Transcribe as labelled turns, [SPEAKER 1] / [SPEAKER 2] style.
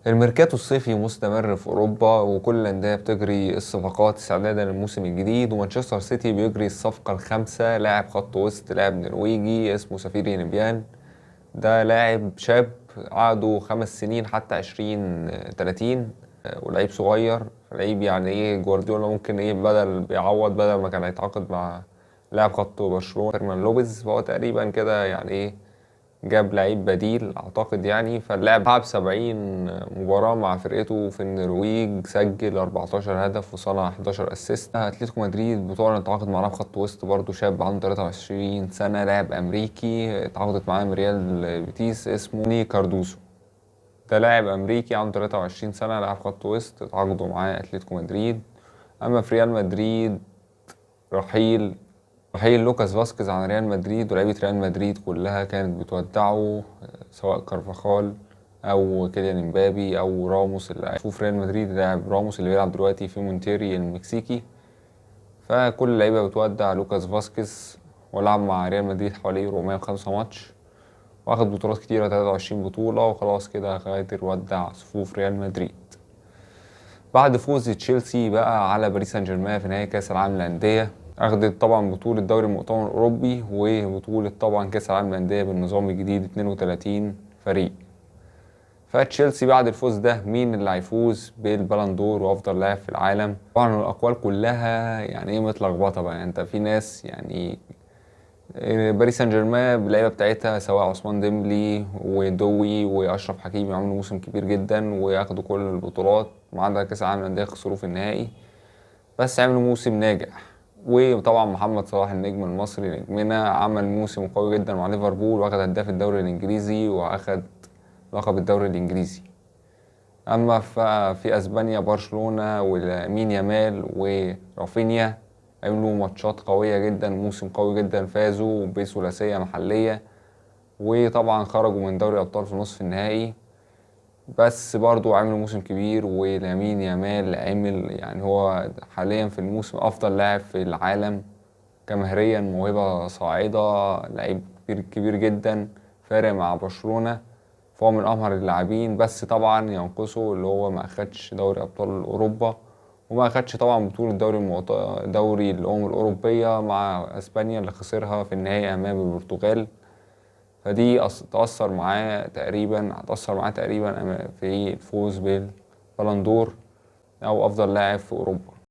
[SPEAKER 1] الميركاتو الصيفي مستمر في أوروبا، وكل الأندية بتجري الصفقات استعدادا للموسم الجديد. ومانشستر سيتي بيجري الصفقة الخامسة، لاعب خط وسط، لاعب نرويجي اسمه سفيري نبيان. ده لاعب شاب، عقده 5 سنين حتى 2030. ولعيب صغير، لعيب يعني ايه جوارديولا ممكن ايه بدل بيعوض، بدل ما كان هيتعاقد مع لاعب خط برشلونة فيرمان لوبيز، فهو تقريبا كده يعني ايه جاب لعيب بديل اعتقد يعني. فاللاعب لعب 70 مباراة مع فرقته في النرويج، سجل 14 هدف وصنع 11 اسيست. اتلتيكو مدريد بتعلن تعاقد مع لاعب خط وسط برضه شاب عنده 23 سنة، لاعب امريكي، اتعاقدت معاه من ريال بيتيس اسمه ني كاردوسو. ده لاعب امريكي عنده 23 سنة، لاعب خط وسط، اتعاقدوا معاه اتلتيكو مدريد. اما في ريال مدريد، رحيل رحيل لوكاس فاسكيز عن ريال مدريد، ولاعيبة ريال مدريد كلها كانت بتودعه، سواء كارفاخال او كيليان امبابي او راموس اللي في ريال مدريد، لاعب راموس اللي بيلعب دلوقتي في مونتيري المكسيكي. فكل اللعيبة بتودع لوكاس فاسكيز، ولعب مع ريال مدريد حوالي 405 ماتش، واخد بطولات كتيرة 23 بطولة، وخلاص كده قادر ودع صفوف ريال مدريد. بعد فوز تشيلسي بقى على باريس سان جيرمان في نهائي كاس العالم للانديه، اخدت طبعا بطوله دوري المؤتمر الاوروبي وبطوله طبعا كاس العالم للانديه بالنظام الجديد 32 فريق. فتشيلسي بعد الفوز ده مين اللي هيفوز بالبالندور وافضل لاعب في العالم؟ طبعا الاقوال كلها يعني ايه متلخبطه بقى، يعني انت في ناس يعني باريس سان جيرمان باللعيبه بتاعتها سواء عثمان ديمبلي ودوي واشرف حكيمي عملوا موسم كبير جدا وياخدوا كل البطولات، ما عدا كاس العالم للانديه خسروه في النهائي، بس عملوا موسم ناجح. وطبعا محمد صلاح النجم المصري نجمنا عمل موسم قوي جدا مع ليفربول، واخد هداف الدوري الانجليزي واخد لقب الدوري الانجليزي. اما في اسبانيا برشلونة ولامين يامال ورافينيا عملوا ماتشات قوية جدا، موسم قوي جدا، فازوا بثلاثية محلية، وطبعا خرجوا من دوري الابطال في نصف النهائي. بس برضو عملوا موسم كبير، ولامين يامال عمل يعني هو حاليا في الموسم افضل لاعب في العالم كمهريا، موهبة صاعدة، لعيب كبير كبير جدا، فارق مع برشلونة، فهو من امهر اللاعبين. بس طبعا ينقصه اللي هو ما اخدش دوري ابطال اوروبا، وما اخدش طبعا بطولة دوري الامم الاوروبية مع اسبانيا اللي خسرها في النهائي امام البرتغال. فدي هتأثر معاه تقريبا في الفوز بالبالندور أو أفضل لاعب في أوروبا.